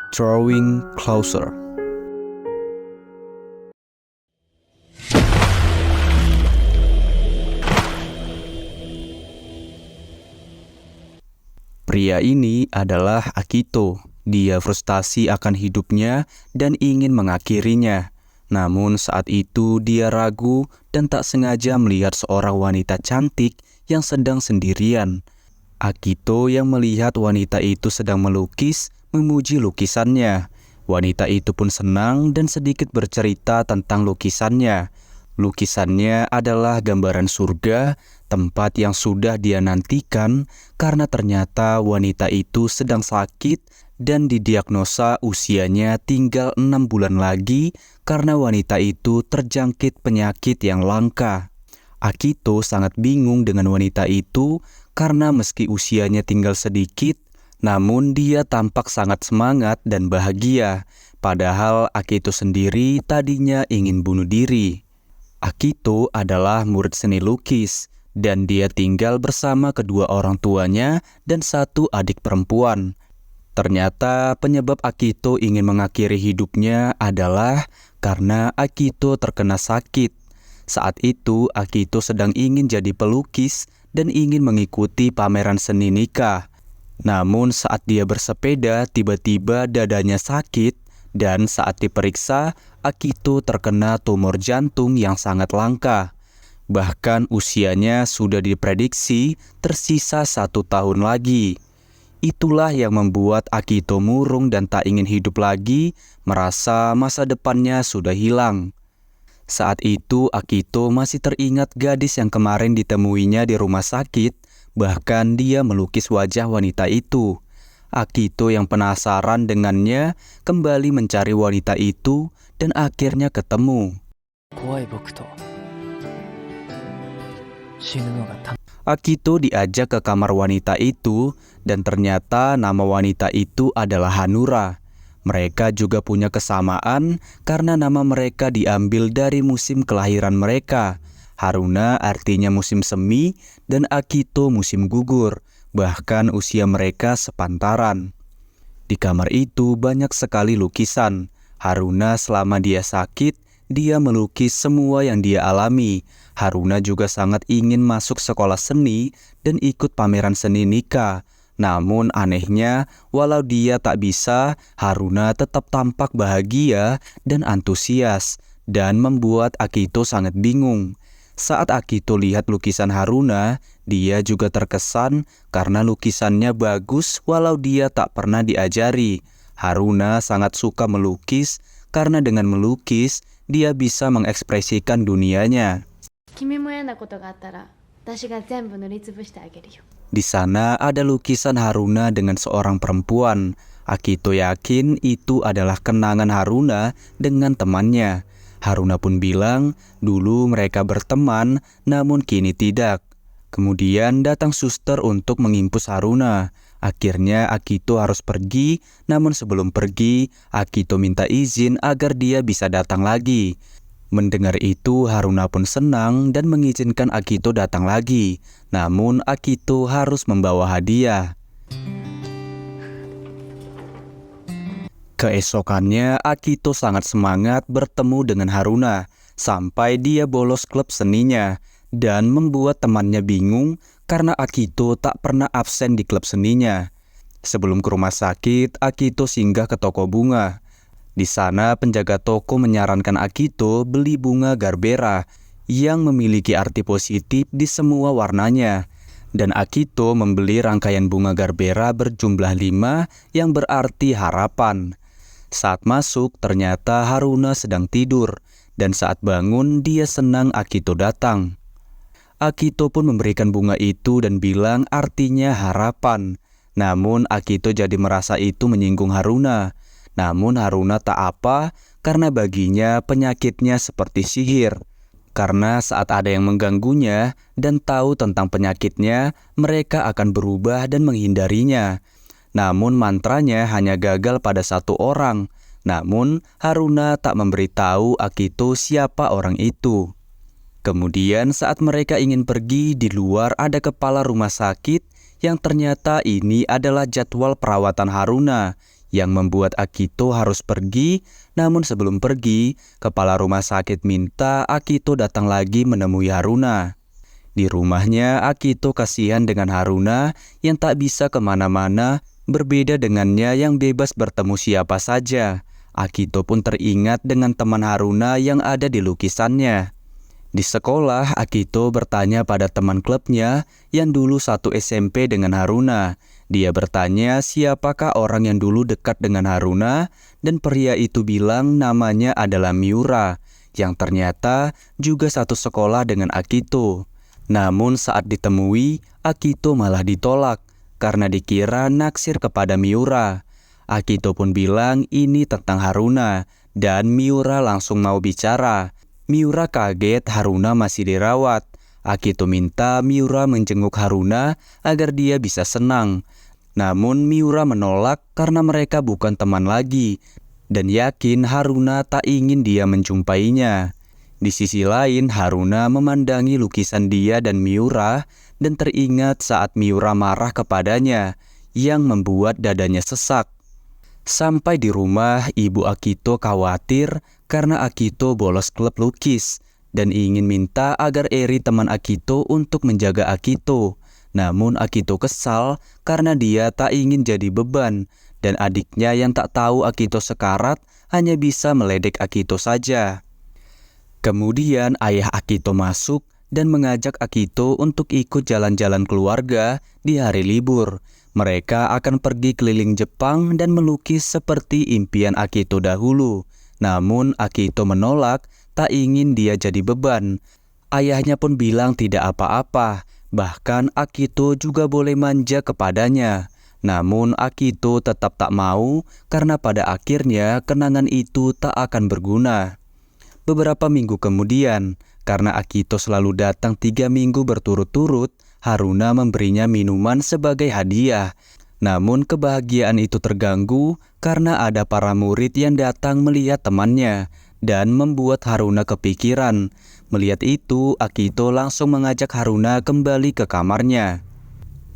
Drawing Closer. Pria ini adalah Akito. Dia frustasi akan hidupnya dan ingin mengakhirinya. Namun saat itu dia ragu dan tak sengaja melihat seorang wanita cantik yang sedang sendirian. Akito yang melihat wanita itu sedang melukis, memuji lukisannya. Wanita itu pun senang dan sedikit bercerita tentang lukisannya. Lukisannya adalah gambaran surga, tempat yang sudah dia nantikan karena ternyata wanita itu sedang sakit dan didiagnosa usianya tinggal 6 bulan lagi karena wanita itu terjangkit penyakit yang langka. Akito sangat bingung dengan wanita itu karena meski usianya tinggal sedikit, namun dia tampak sangat semangat dan bahagia, padahal Akito sendiri tadinya ingin bunuh diri. Akito adalah murid seni lukis, dan dia tinggal bersama kedua orang tuanya dan satu adik perempuan. Ternyata penyebab Akito ingin mengakhiri hidupnya adalah karena Akito terkena sakit. Saat itu Akito sedang ingin jadi pelukis dan ingin mengikuti pameran seni nikah. Namun saat dia bersepeda, tiba-tiba dadanya sakit, dan saat diperiksa, Akito terkena tumor jantung yang sangat langka. Bahkan usianya sudah diprediksi tersisa 1 tahun lagi. Itulah yang membuat Akito murung dan tak ingin hidup lagi, merasa masa depannya sudah hilang. Saat itu Akito masih teringat gadis yang kemarin ditemuinya di rumah sakit, bahkan dia melukis wajah wanita itu. Akito yang penasaran dengannya kembali mencari wanita itu dan akhirnya ketemu. Akito diajak ke kamar wanita itu dan ternyata nama wanita itu adalah Hanura. Mereka juga punya kesamaan karena nama mereka diambil dari musim kelahiran mereka. Haruna artinya musim semi dan Akito musim gugur. Bahkan usia mereka sepantaran. Di kamar itu banyak sekali lukisan. Haruna selama dia sakit, dia melukis semua yang dia alami. Haruna juga sangat ingin masuk sekolah seni dan ikut pameran seni nikah. Namun anehnya, walau dia tak bisa, Haruna tetap tampak bahagia dan antusias dan membuat Akito sangat bingung. Saat Akito lihat lukisan Haruna, dia juga terkesan karena lukisannya bagus walau dia tak pernah diajari. Haruna sangat suka melukis karena dengan melukis, dia bisa mengekspresikan dunianya. Di sana ada lukisan Haruna dengan seorang perempuan. Akito yakin itu adalah kenangan Haruna dengan temannya. Haruna pun bilang, dulu mereka berteman, namun kini tidak. Kemudian datang suster untuk mengimpus Haruna. Akhirnya Akito harus pergi, namun sebelum pergi, Akito minta izin agar dia bisa datang lagi. Mendengar itu, Haruna pun senang dan mengizinkan Akito datang lagi. Namun Akito harus membawa hadiah. Keesokannya, Akito sangat semangat bertemu dengan Haruna, sampai dia bolos klub seninya, dan membuat temannya bingung karena Akito tak pernah absen di klub seninya. Sebelum ke rumah sakit, Akito singgah ke toko bunga. Di sana, penjaga toko menyarankan Akito beli bunga Garbera yang memiliki arti positif di semua warnanya. Dan Akito membeli rangkaian bunga Garbera berjumlah 5 yang berarti harapan. Saat masuk, ternyata Haruna sedang tidur, dan saat bangun, dia senang Akito datang. Akito pun memberikan bunga itu dan bilang artinya harapan. Namun Akito jadi merasa itu menyinggung Haruna. Namun Haruna tak apa, karena baginya penyakitnya seperti sihir. Karena saat ada yang mengganggunya dan tahu tentang penyakitnya, mereka akan berubah dan menghindarinya. Namun mantranya hanya gagal pada 1 orang. Namun Haruna tak memberitahu Akito siapa orang itu. Kemudian saat mereka ingin pergi, di luar ada kepala rumah sakit yang ternyata ini adalah jadwal perawatan Haruna yang membuat Akito harus pergi. Namun sebelum pergi, kepala rumah sakit minta Akito datang lagi menemui Haruna. Di rumahnya, Akito kasihan dengan Haruna yang tak bisa kemana-mana, berbeda dengannya yang bebas bertemu siapa saja. Akito pun teringat dengan teman Haruna yang ada di lukisannya. Di sekolah, Akito bertanya pada teman klubnya yang dulu satu SMP dengan Haruna. Dia bertanya siapakah orang yang dulu dekat dengan Haruna, dan pria itu bilang namanya adalah Miura, yang ternyata juga satu sekolah dengan Akito. Namun saat ditemui, Akito malah ditolak karena dikira naksir kepada Miura. Akito pun bilang ini tentang Haruna, dan Miura langsung mau bicara. Miura kaget Haruna masih dirawat. Akito minta Miura menjenguk Haruna agar dia bisa senang. Namun Miura menolak karena mereka bukan teman lagi dan yakin Haruna tak ingin dia menjumpainya. Di sisi lain, Haruna memandangi lukisan dia dan Miura dan teringat saat Miura marah kepadanya yang membuat dadanya sesak. Sampai di rumah, ibu Akito khawatir karena Akito bolos klub lukis dan ingin minta agar Eri teman Akito untuk menjaga Akito. Namun Akito kesal karena dia tak ingin jadi beban dan adiknya yang tak tahu Akito sekarat hanya bisa meledek Akito saja. Kemudian ayah Akito masuk dan mengajak Akito untuk ikut jalan-jalan keluarga di hari libur. Mereka akan pergi keliling Jepang dan melukis seperti impian Akito dahulu. Namun Akito menolak, tak ingin dia jadi beban. Ayahnya pun bilang tidak apa-apa, bahkan Akito juga boleh manja kepadanya. Namun Akito tetap tak mau karena pada akhirnya kenangan itu tak akan berguna. Beberapa minggu kemudian, karena Akito selalu datang 3 minggu berturut-turut, Haruna memberinya minuman sebagai hadiah. Namun kebahagiaan itu terganggu karena ada para murid yang datang melihat temannya dan membuat Haruna kepikiran. Melihat itu, Akito langsung mengajak Haruna kembali ke kamarnya.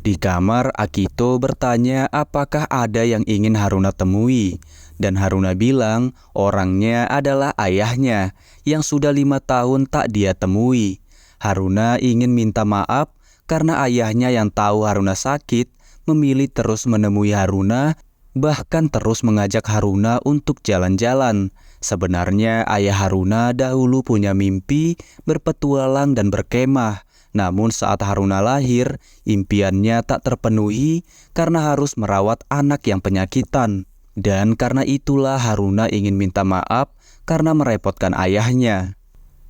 Di kamar, Akito bertanya apakah ada yang ingin Haruna temui. Dan Haruna bilang orangnya adalah ayahnya yang sudah 5 tahun tak dia temui. Haruna ingin minta maaf karena ayahnya yang tahu Haruna sakit memilih terus menemui Haruna, bahkan terus mengajak Haruna untuk jalan-jalan. Sebenarnya ayah Haruna dahulu punya mimpi berpetualang dan berkemah. Namun saat Haruna lahir, impiannya tak terpenuhi karena harus merawat anak yang penyakitan. Dan karena itulah Haruna ingin minta maaf karena merepotkan ayahnya.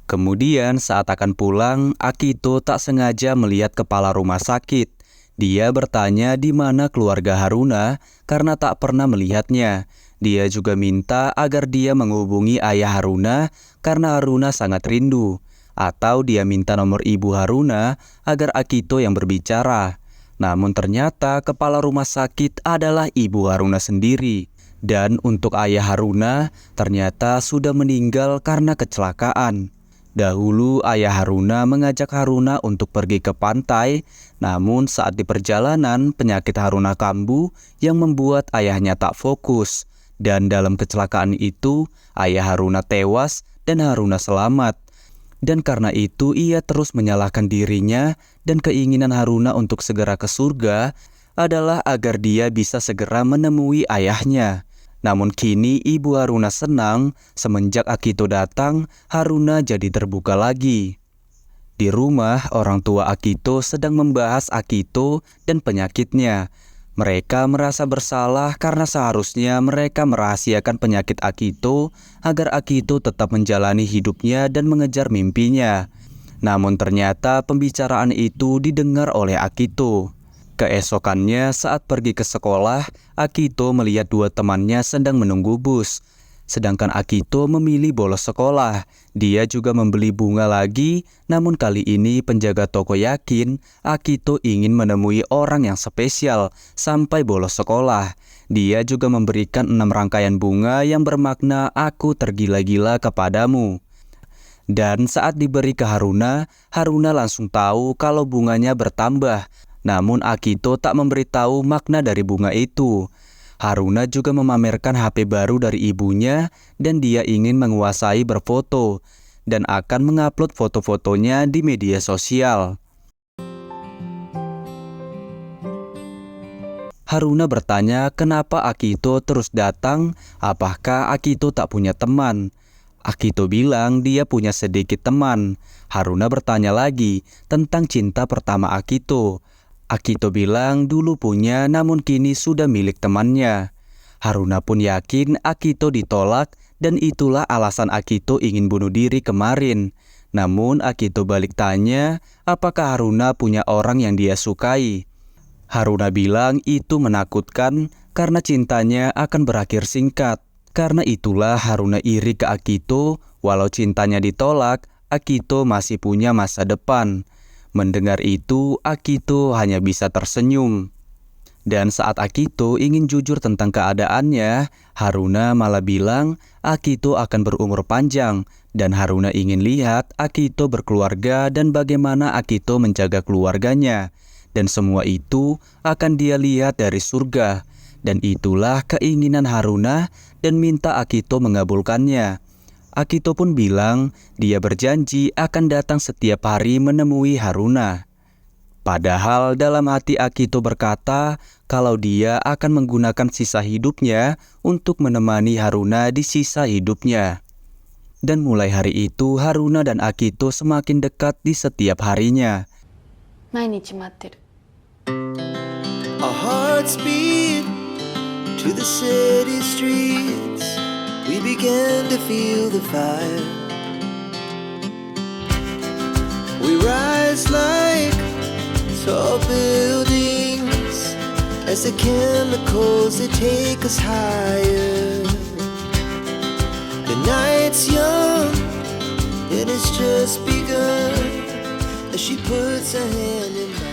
Kemudian saat akan pulang, Akito tak sengaja melihat kepala rumah sakit. Dia bertanya di mana keluarga Haruna karena tak pernah melihatnya. Dia juga minta agar dia menghubungi ayah Haruna karena Haruna sangat rindu. Atau dia minta nomor ibu Haruna agar Akito yang berbicara. Namun ternyata kepala rumah sakit adalah ibu Haruna sendiri. Dan untuk ayah Haruna ternyata sudah meninggal karena kecelakaan. Dahulu ayah Haruna mengajak Haruna untuk pergi ke pantai, namun saat di perjalanan penyakit Haruna kambuh yang membuat ayahnya tak fokus. Dan dalam kecelakaan itu ayah Haruna tewas dan Haruna selamat. Dan karena itu ia terus menyalahkan dirinya dan keinginan Haruna untuk segera ke surga adalah agar dia bisa segera menemui ayahnya. Namun kini ibu Haruna senang semenjak Akito datang, Haruna jadi terbuka lagi. Di rumah, orang tua Akito sedang membahas Akito dan penyakitnya. Mereka merasa bersalah karena seharusnya mereka merahasiakan penyakit Akito agar Akito tetap menjalani hidupnya dan mengejar mimpinya. Namun ternyata pembicaraan itu didengar oleh Akito. Keesokannya saat pergi ke sekolah, Akito melihat 2 temannya sedang menunggu bus. Sedangkan Akito memilih bolos sekolah. Dia juga membeli bunga lagi, namun kali ini penjaga toko yakin Akito ingin menemui orang yang spesial sampai bolos sekolah. Dia juga memberikan 6 rangkaian bunga yang bermakna aku tergila-gila kepadamu. Dan saat diberi ke Haruna, Haruna langsung tahu kalau bunganya bertambah. Namun Akito tak memberitahu makna dari bunga itu. Haruna juga memamerkan HP baru dari ibunya dan dia ingin menguasai berfoto dan akan mengupload foto-fotonya di media sosial. Haruna bertanya kenapa Akito terus datang, apakah Akito tak punya teman? Akito bilang dia punya sedikit teman. Haruna bertanya lagi tentang cinta pertama Akito. Akito bilang dulu punya namun kini sudah milik temannya. Haruna pun yakin Akito ditolak dan itulah alasan Akito ingin bunuh diri kemarin. Namun Akito balik tanya apakah Haruna punya orang yang dia sukai. Haruna bilang itu menakutkan karena cintanya akan berakhir singkat. Karena itulah Haruna iri ke Akito, walau cintanya ditolak, Akito masih punya masa depan. Mendengar itu, Akito hanya bisa tersenyum. Dan saat Akito ingin jujur tentang keadaannya, Haruna malah bilang Akito akan berumur panjang. Dan Haruna ingin lihat Akito berkeluarga dan bagaimana Akito menjaga keluarganya. Dan semua itu akan dia lihat dari surga. Dan itulah keinginan Haruna dan minta Akito mengabulkannya. Akito pun bilang dia berjanji akan datang setiap hari menemui Haruna. Padahal dalam hati Akito berkata kalau dia akan menggunakan sisa hidupnya untuk menemani Haruna di sisa hidupnya. Dan mulai hari itu Haruna dan Akito semakin dekat di setiap harinya. Our hearts beat to the city streets, we began to feel the fire. We rise like tall buildings as the chemicals they take us higher. The night's young and it's just begun as she puts her hand in mine.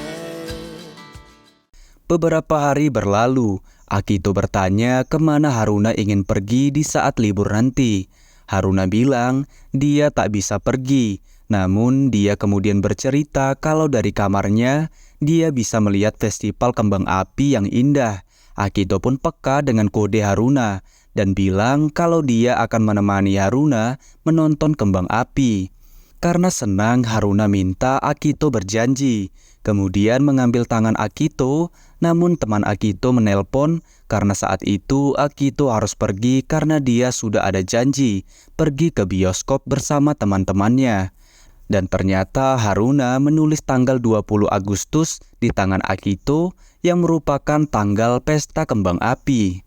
Beberapa hari berlalu. Akito bertanya kemana Haruna ingin pergi di saat libur nanti. Haruna bilang dia tak bisa pergi, namun dia kemudian bercerita kalau dari kamarnya dia bisa melihat festival kembang api yang indah. Akito pun peka dengan kode Haruna dan bilang kalau dia akan menemani Haruna menonton kembang api. Karena senang, Haruna minta Akito berjanji. Kemudian mengambil tangan Akito, namun teman Akito menelpon karena saat itu Akito harus pergi karena dia sudah ada janji pergi ke bioskop bersama teman-temannya. Dan ternyata Haruna menulis tanggal 20 Agustus di tangan Akito yang merupakan tanggal pesta kembang api.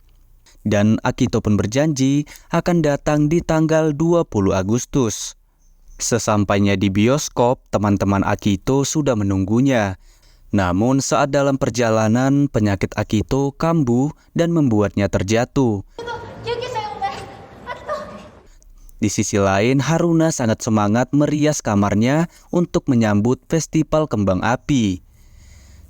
Dan Akito pun berjanji akan datang di tanggal 20 Agustus. Sesampainya di bioskop, teman-teman Akito sudah menunggunya. Namun saat dalam perjalanan, penyakit Akito kambuh dan membuatnya terjatuh. Di sisi lain, Haruna sangat semangat merias kamarnya untuk menyambut festival kembang api.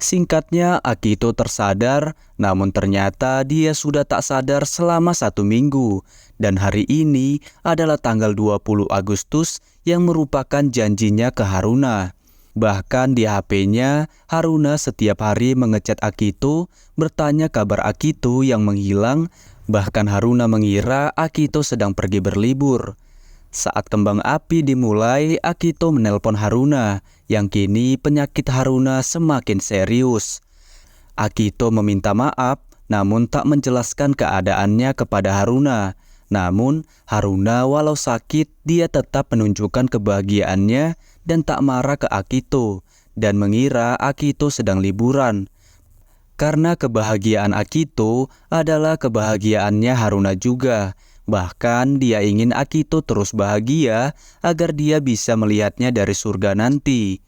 Singkatnya, Akito tersadar, namun ternyata dia sudah tak sadar selama 1 minggu. Dan hari ini adalah tanggal 20 Agustus yang merupakan janjinya ke Haruna. Bahkan di HP-nya, Haruna setiap hari mengechat Akito, bertanya kabar Akito yang menghilang. Bahkan Haruna mengira Akito sedang pergi berlibur. Saat kembang api dimulai, Akito menelpon Haruna, yang kini penyakit Haruna semakin serius. Akito meminta maaf, namun tak menjelaskan keadaannya kepada Haruna. Namun, Haruna walau sakit, dia tetap menunjukkan kebahagiaannya dan tak marah ke Akito, dan mengira Akito sedang liburan. Karena kebahagiaan Akito adalah kebahagiaannya Haruna juga. Bahkan dia ingin Akito terus bahagia agar dia bisa melihatnya dari surga nanti.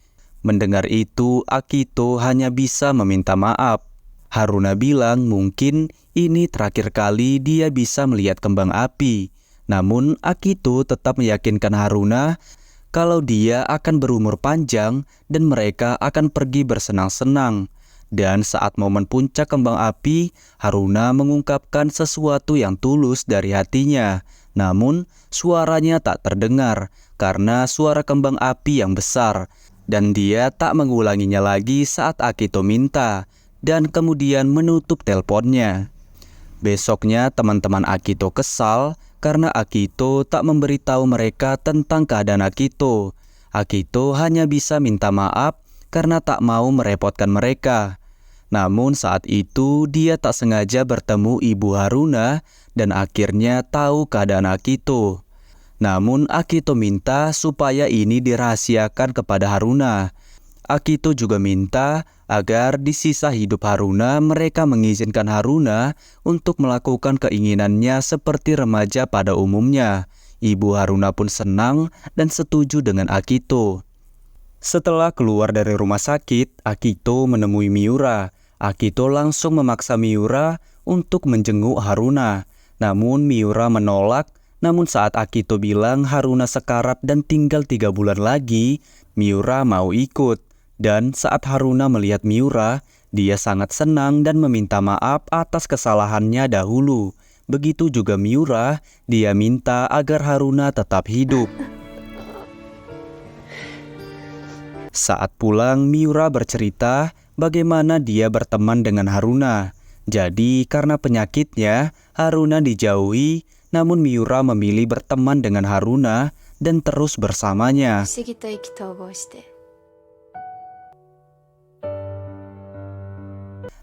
Mendengar itu, Akito hanya bisa meminta maaf. Haruna bilang mungkin ini terakhir kali dia bisa melihat kembang api. Namun Akito tetap meyakinkan Haruna kalau dia akan berumur panjang dan mereka akan pergi bersenang-senang. Dan saat momen puncak kembang api, Haruna mengungkapkan sesuatu yang tulus dari hatinya. Namun suaranya tak terdengar karena suara kembang api yang besar. Dan dia tak mengulanginya lagi saat Akito minta dan kemudian menutup teleponnya. Besoknya teman-teman Akito kesal karena Akito tak memberitahu mereka tentang keadaan Akito. Akito hanya bisa minta maaf karena tak mau merepotkan mereka. Namun saat itu dia tak sengaja bertemu Ibu Haruna dan akhirnya tahu keadaan Akito. Namun Akito minta supaya ini dirahasiakan kepada Haruna. Akito juga minta agar di sisa hidup Haruna mereka mengizinkan Haruna untuk melakukan keinginannya seperti remaja pada umumnya. Ibu Haruna pun senang dan setuju dengan Akito. Setelah keluar dari rumah sakit, Akito menemui Miura. Akito langsung memaksa Miura untuk menjenguk Haruna. Namun Miura menolak. Namun saat Akito bilang Haruna sekarat dan tinggal 3 bulan lagi, Miura mau ikut. Dan saat Haruna melihat Miura, dia sangat senang dan meminta maaf atas kesalahannya dahulu. Begitu juga Miura, dia minta agar Haruna tetap hidup. Saat pulang, Miura bercerita bagaimana dia berteman dengan Haruna. Jadi karena penyakitnya, Haruna dijauhi, namun Miura memilih berteman dengan Haruna dan terus bersamanya.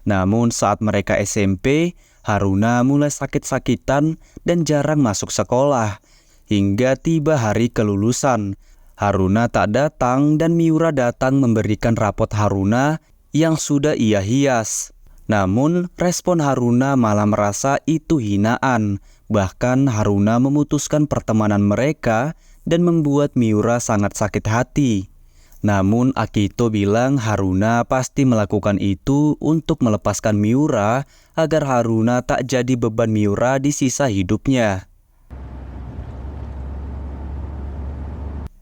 Namun saat mereka SMP, Haruna mulai sakit-sakitan dan jarang masuk sekolah. Hingga tiba hari kelulusan, Haruna tak datang dan Miura datang memberikan rapot Haruna yang sudah ia hias. Namun respon Haruna malah merasa itu hinaan. Bahkan Haruna memutuskan pertemanan mereka dan membuat Miura sangat sakit hati. Namun Akito bilang Haruna pasti melakukan itu untuk melepaskan Miura agar Haruna tak jadi beban Miura di sisa hidupnya.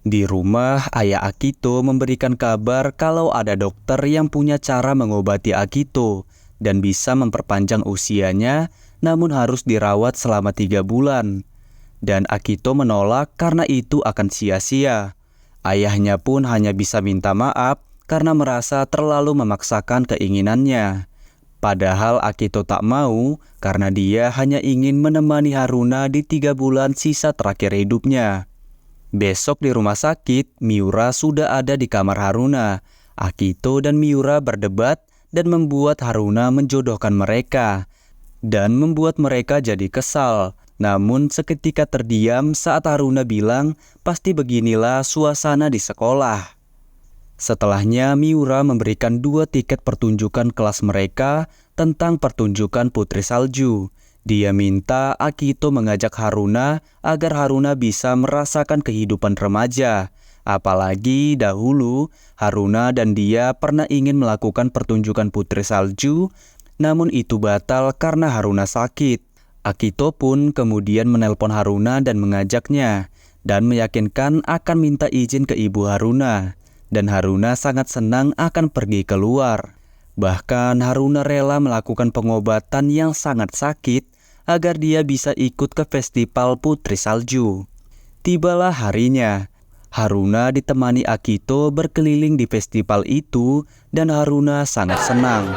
Di rumah, ayah Akito memberikan kabar kalau ada dokter yang punya cara mengobati Akito dan bisa memperpanjang usianya, namun harus dirawat selama 3 bulan. Dan Akito menolak karena itu akan sia-sia. Ayahnya pun hanya bisa minta maaf karena merasa terlalu memaksakan keinginannya. Padahal Akito tak mau karena dia hanya ingin menemani Haruna di 3 bulan sisa terakhir hidupnya. Besok di rumah sakit, Miura sudah ada di kamar Haruna. Akito dan Miura berdebat dan membuat Haruna menjodohkan mereka. Dan membuat mereka jadi kesal. Namun seketika terdiam saat Haruna bilang pasti beginilah suasana di sekolah. Setelahnya Miura memberikan 2 tiket pertunjukan kelas mereka tentang pertunjukan Putri Salju. Dia minta Akito mengajak Haruna agar Haruna bisa merasakan kehidupan remaja. Apalagi dahulu Haruna dan dia pernah ingin melakukan pertunjukan Putri Salju, namun itu batal karena Haruna sakit. Akito pun kemudian menelpon Haruna dan mengajaknya, dan meyakinkan akan minta izin ke ibu Haruna. Dan Haruna sangat senang akan pergi keluar. Bahkan Haruna rela melakukan pengobatan yang sangat sakit agar dia bisa ikut ke festival Putri Salju. Tibalah harinya. Haruna ditemani Akito berkeliling di festival itu dan Haruna sangat senang.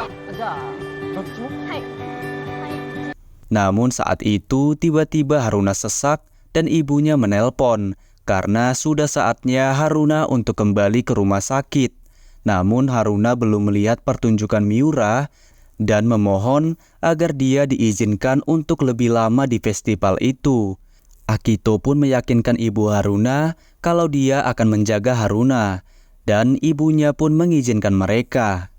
Namun saat itu tiba-tiba Haruna sesak dan ibunya menelpon karena sudah saatnya Haruna untuk kembali ke rumah sakit. Namun Haruna belum melihat pertunjukan Miura dan memohon agar dia diizinkan untuk lebih lama di festival itu. Akito pun meyakinkan ibu Haruna kalau dia akan menjaga Haruna dan ibunya pun mengizinkan mereka.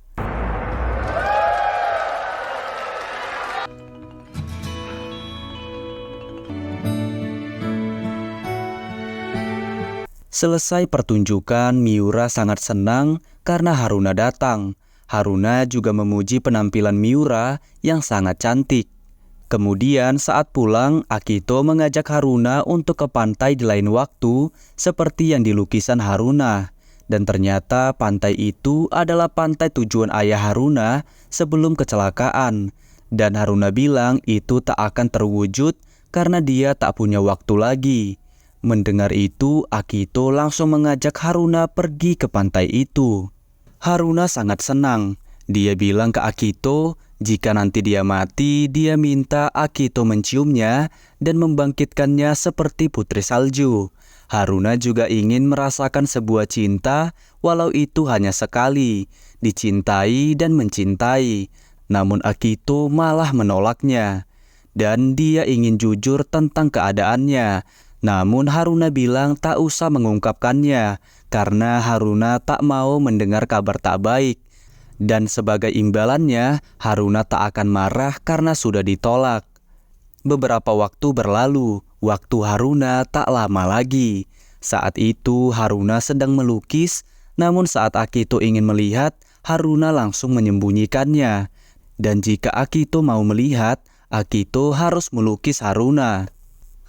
Selesai pertunjukan, Miura sangat senang karena Haruna datang. Haruna juga memuji penampilan Miura yang sangat cantik. Kemudian saat pulang, Akito mengajak Haruna untuk ke pantai di lain waktu seperti yang di lukisan Haruna. Dan ternyata pantai itu adalah pantai tujuan ayah Haruna sebelum kecelakaan. Dan Haruna bilang itu tak akan terwujud karena dia tak punya waktu lagi. Mendengar itu, Akito langsung mengajak Haruna pergi ke pantai itu. Haruna sangat senang. Dia bilang ke Akito Jika nanti dia mati, dia minta Akito menciumnya dan membangkitkannya seperti putri salju. Haruna juga ingin merasakan sebuah cinta, walau itu hanya sekali, dicintai dan mencintai. Namun Akito malah menolaknya. Dan dia ingin jujur tentang keadaannya. Namun Haruna bilang tak usah mengungkapkannya, karena Haruna tak mau mendengar kabar tak baik. Dan sebagai imbalannya, Haruna tak akan marah karena sudah ditolak. Beberapa waktu berlalu, waktu Haruna tak lama lagi. Saat itu Haruna sedang melukis, namun saat Akito ingin melihat, Haruna langsung menyembunyikannya. Dan jika Akito mau melihat, Akito harus melukis Haruna.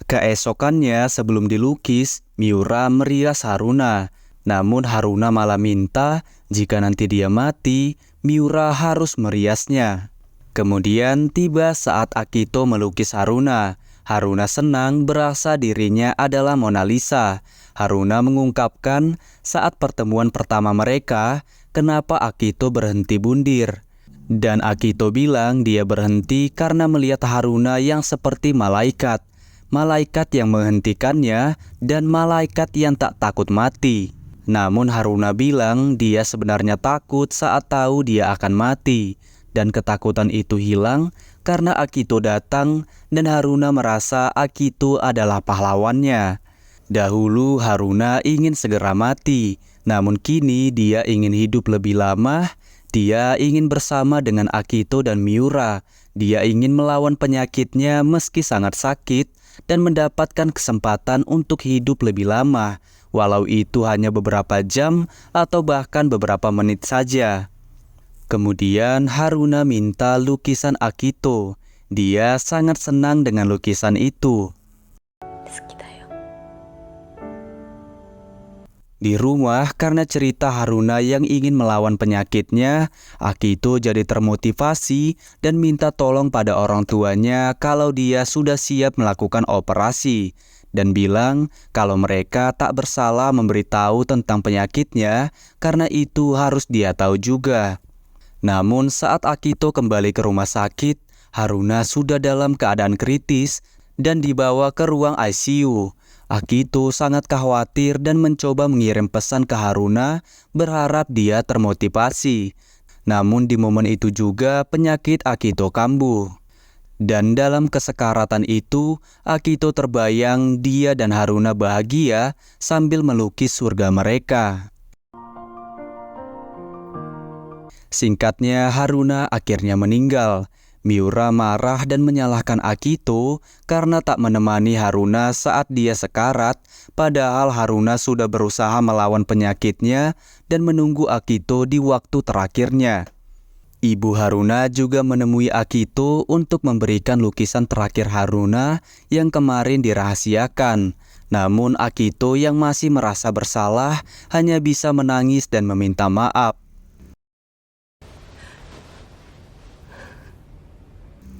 Keesokannya sebelum dilukis, Miura merias Haruna. Namun Haruna malah minta jika nanti dia mati, Miura harus meriasnya. Kemudian tiba saat Akito melukis Haruna. Haruna senang berasa dirinya adalah Mona Lisa. Haruna mengungkapkan saat pertemuan pertama mereka, kenapa Akito berhenti bundir. Dan Akito bilang dia berhenti karena melihat Haruna yang seperti malaikat. Malaikat yang menghentikannya dan malaikat yang tak takut mati. Namun Haruna bilang dia sebenarnya takut saat tahu dia akan mati. Dan ketakutan itu hilang karena Akito datang dan Haruna merasa Akito adalah pahlawannya. Dahulu Haruna ingin segera mati, namun kini dia ingin hidup lebih lama. Dia ingin bersama dengan Akito dan Miura. Dia ingin melawan penyakitnya meski sangat sakit dan mendapatkan kesempatan untuk hidup lebih lama, walau itu hanya beberapa jam atau bahkan beberapa menit saja. Kemudian Haruna minta lukisan Akito. Dia sangat senang dengan lukisan itu. Di rumah, karena cerita Haruna yang ingin melawan penyakitnya, Akito jadi termotivasi dan minta tolong pada orang tuanya kalau dia sudah siap melakukan operasi. Dan bilang kalau mereka tak bersalah memberitahu tentang penyakitnya karena itu harus dia tahu juga. Namun saat Akito kembali ke rumah sakit, Haruna sudah dalam keadaan kritis dan dibawa ke ruang ICU. Akito sangat khawatir dan mencoba mengirim pesan ke Haruna berharap dia termotivasi. Namun di momen itu juga penyakit Akito kambuh. Dan dalam kesekaratan itu, Akito terbayang dia dan Haruna bahagia sambil melukis surga mereka. Singkatnya, Haruna akhirnya meninggal. Miura marah dan menyalahkan Akito karena tak menemani Haruna saat dia sekarat, padahal Haruna sudah berusaha melawan penyakitnya dan menunggu Akito di waktu terakhirnya. Ibu Haruna juga menemui Akito untuk memberikan lukisan terakhir Haruna yang kemarin dirahasiakan. Namun Akito yang masih merasa bersalah hanya bisa menangis dan meminta maaf.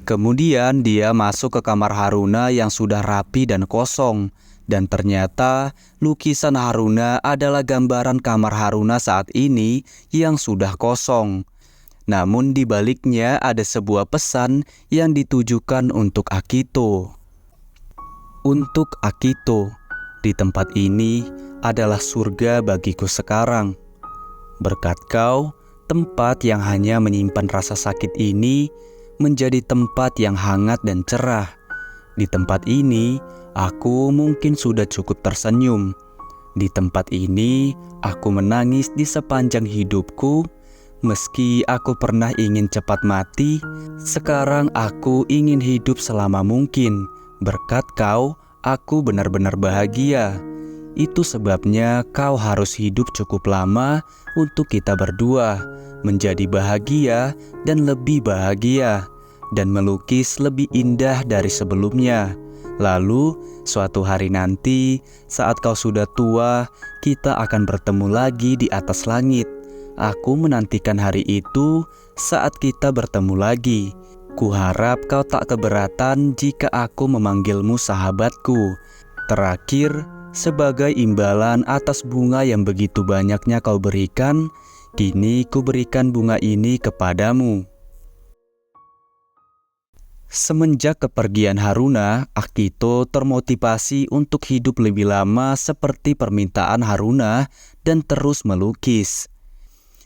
Kemudian dia masuk ke kamar Haruna yang sudah rapi dan kosong. Dan ternyata lukisan Haruna adalah gambaran kamar Haruna saat ini yang sudah kosong. Namun di baliknya ada sebuah pesan yang ditujukan untuk Akito. Untuk Akito, di tempat ini adalah surga bagiku sekarang. Berkat kau, tempat yang hanya menyimpan rasa sakit ini menjadi tempat yang hangat dan cerah. Di tempat ini, aku mungkin sudah cukup tersenyum. Di tempat ini, aku menangis di sepanjang hidupku. Meski aku pernah ingin cepat mati, sekarang aku ingin hidup selama mungkin. Berkat kau, aku benar-benar bahagia. Itu sebabnya kau harus hidup cukup lama untuk kita berdua, menjadi bahagia dan lebih bahagia, dan melukis lebih indah dari sebelumnya. Lalu, suatu hari nanti, saat kau sudah tua, kita akan bertemu lagi di atas langit. Aku menantikan hari itu saat kita bertemu lagi. Kuharap kau tak keberatan jika aku memanggilmu sahabatku. Terakhir, sebagai imbalan atas bunga yang begitu banyaknya kau berikan, kini ku berikan bunga ini kepadamu. Semenjak kepergian Haruna, Akito termotivasi untuk hidup lebih lama seperti permintaan Haruna dan terus melukis.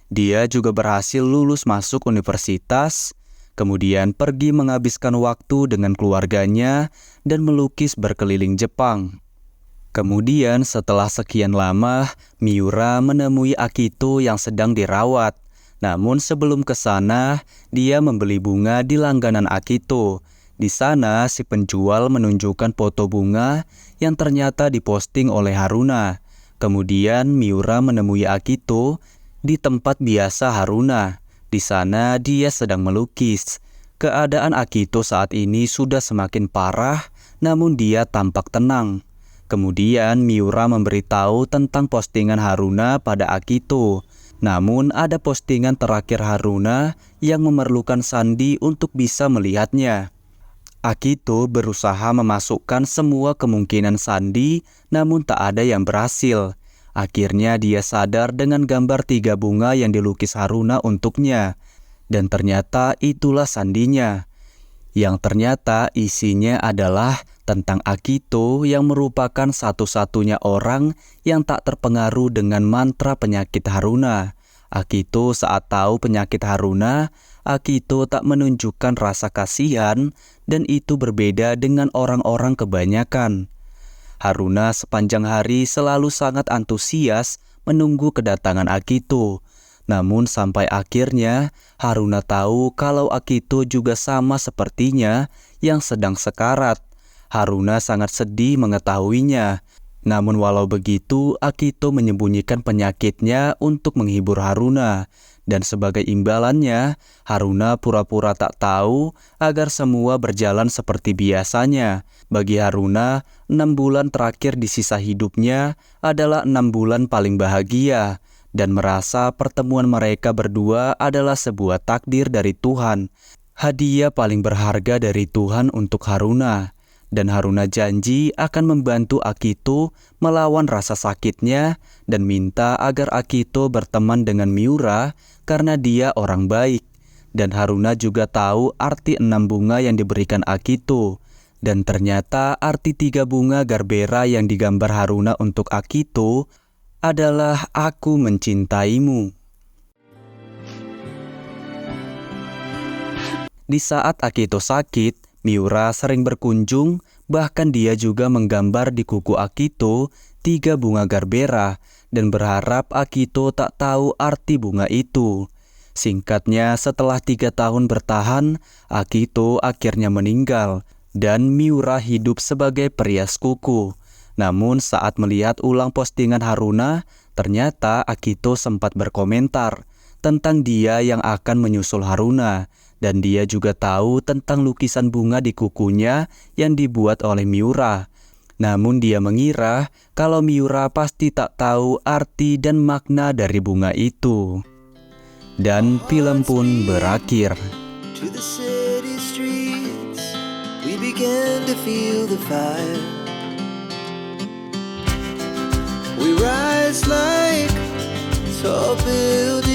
Dia juga berhasil lulus masuk universitas, kemudian pergi menghabiskan waktu dengan keluarganya dan melukis berkeliling Jepang. Kemudian setelah sekian lama, Miura menemui Akito yang sedang dirawat. Namun sebelum ke sana, dia membeli bunga di langganan Akito. Di sana, si penjual menunjukkan foto bunga yang ternyata diposting oleh Haruna. Kemudian Miura menemui Akito di tempat biasa Haruna. Di sana dia sedang melukis. Keadaan Akito saat ini sudah semakin parah, namun dia tampak tenang. Kemudian Miura memberitahu tentang postingan Haruna pada Akito. Namun ada postingan terakhir Haruna yang memerlukan sandi untuk bisa melihatnya. Akito berusaha memasukkan semua kemungkinan sandi, namun tak ada yang berhasil. Akhirnya dia sadar dengan gambar 3 bunga yang dilukis Haruna untuknya. Dan ternyata itulah sandinya. Yang ternyata isinya adalah tentang Akito yang merupakan satu-satunya orang yang tak terpengaruh dengan mantra penyakit Haruna. Akito saat tahu penyakit Haruna, Akito tak menunjukkan rasa kasihan dan itu berbeda dengan orang-orang kebanyakan. Haruna sepanjang hari selalu sangat antusias menunggu kedatangan Akito. Namun sampai akhirnya Haruna tahu kalau Akito juga sama sepertinya yang sedang sekarat. Haruna sangat sedih mengetahuinya. Namun walau begitu, Akito menyembunyikan penyakitnya untuk menghibur Haruna. Dan sebagai imbalannya, Haruna pura-pura tak tahu agar semua berjalan seperti biasanya. Bagi Haruna, 6 bulan terakhir di sisa hidupnya adalah 6 bulan paling bahagia. Dan merasa pertemuan mereka berdua adalah sebuah takdir dari Tuhan. Hadiah paling berharga dari Tuhan untuk Haruna. Dan Haruna janji akan membantu Akito melawan rasa sakitnya dan minta agar Akito berteman dengan Miura karena dia orang baik. Dan Haruna juga tahu arti 6 bunga yang diberikan Akito. Dan ternyata arti 3 bunga Garbera yang digambar Haruna untuk Akito adalah aku mencintaimu. Di saat Akito sakit, Miura sering berkunjung, bahkan dia juga menggambar di kuku Akito 3 bunga Garbera dan berharap Akito tak tahu arti bunga itu. Singkatnya, setelah 3 tahun bertahan, Akito akhirnya meninggal dan Miura hidup sebagai perias kuku. Namun saat melihat ulang postingan Haruna, ternyata Akito sempat berkomentar tentang dia yang akan menyusul Haruna. Dan dia juga tahu tentang lukisan bunga di kukunya yang dibuat oleh Miura. Namun dia mengira kalau Miura pasti tak tahu arti dan makna dari bunga itu. Dan film pun berakhir. To the city streets, we began to feel the fire. We rise like tall buildings